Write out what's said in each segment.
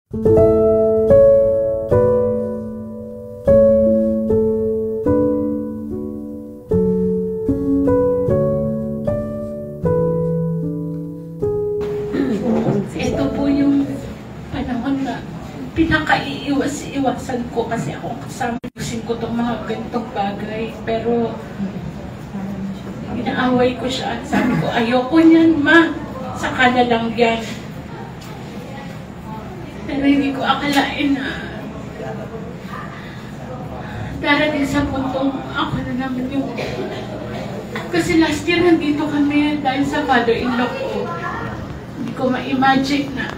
Ito po yung panahon na pinaka-iiwas-iwasan ko kasi ako kasama ko itong mga ganitong bagay. Pero inaaway ko siya. Sabi ko, ayoko niyan, ma. Saka na lang yan. Pero hindi ko akalain na darating sa puntong ako na naman yung... Kasi last year nandito kami dahil sa father-in-law ko. Hindi ko ma-imagine na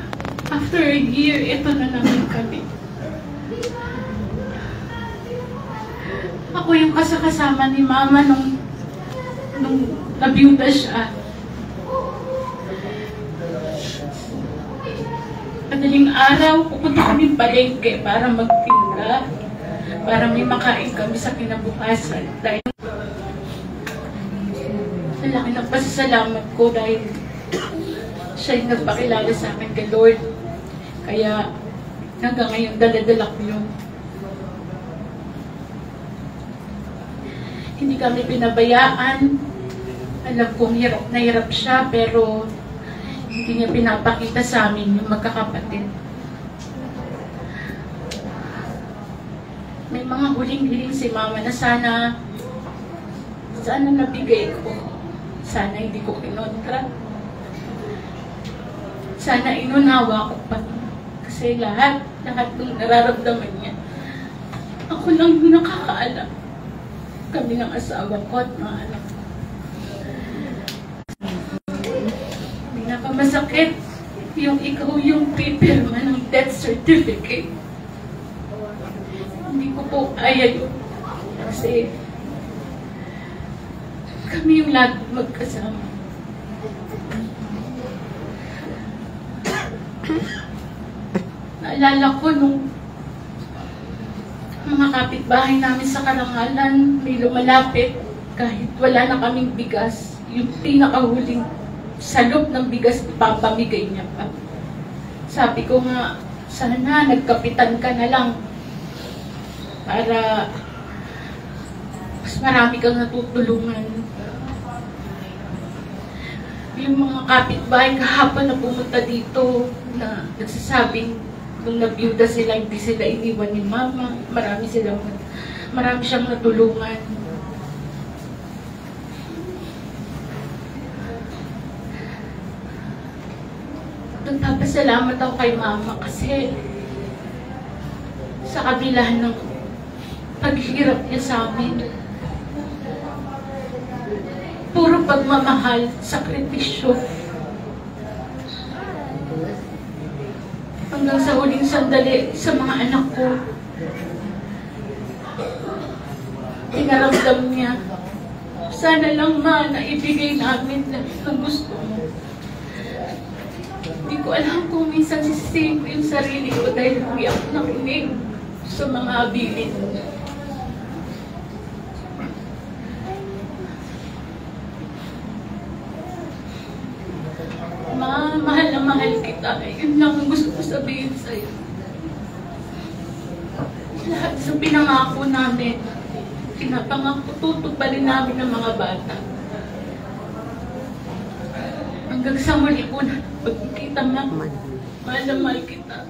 after a year, ito na naman kami. Ako yung kasakasama ni Mama nung nabiyuda siya. Madaling araw, pupunta kami palengke para magtinda, para may makain kami sa kinabukasan. Dahil malaki ng pasasalamat ko dahil siya yung nagpakilala sa akin kay Lord. Kaya hanggang ngayon daladala ko yun. Hindi kami pinabayaan. Alam kong hirap na hirap siya, pero hindi niya pinapakita sa amin yung magkakapatid. May mga huling-hiling si Mama na sana nabigay ko. Sana hindi ko kinontra. Sana inunawa ko pa. Kasi lahat ng nararamdaman niya, ako lang yung nakakaalam. Kami ng asawa ko at mga anak ko. Pinakamasakit yung ikaw yung pipirma ng death certificate. Hindi ko po kaya yun. Kasi kami yung lahat magkasama. Naalala ko nung mga kapitbahay namin sa Karangalan, may lumalapit kahit wala na kaming bigas. Yung pinakahuling salop ng bigas, ipapamigay niya pa. Sabi ko nga, sana nagkapitan ka na lang para mas marami kang natutulungan. Yung mga kapitbahay kahapon na pumunta dito na nagsasabing nung nabiyuda sila, hindi sila iniwan ni Mama. Marami siyang natulungan. Nagpapasalamat ako kay Mama kasi sa kabila ng paghirap niya sa amin, puro pagmamahal, sakripisyo. Hanggang sa huling sandali sa mga anak ko, pinaramdam niya, sana lang Ma, na ibigay namin ng gusto mo. Hindi ko alam kung minsan sisisihin ko yung sarili ko dahil hindi ako nakinig sa mga abilin. Ma, mahal na mahal kita. Yun lang ang gusto ko sabihin sa'yo. Lahat sa pinangako namin, pinapangako, tutuparin namin ng mga bata. Hanggang sa muli po na pagkikita na, mahal na mahal kita.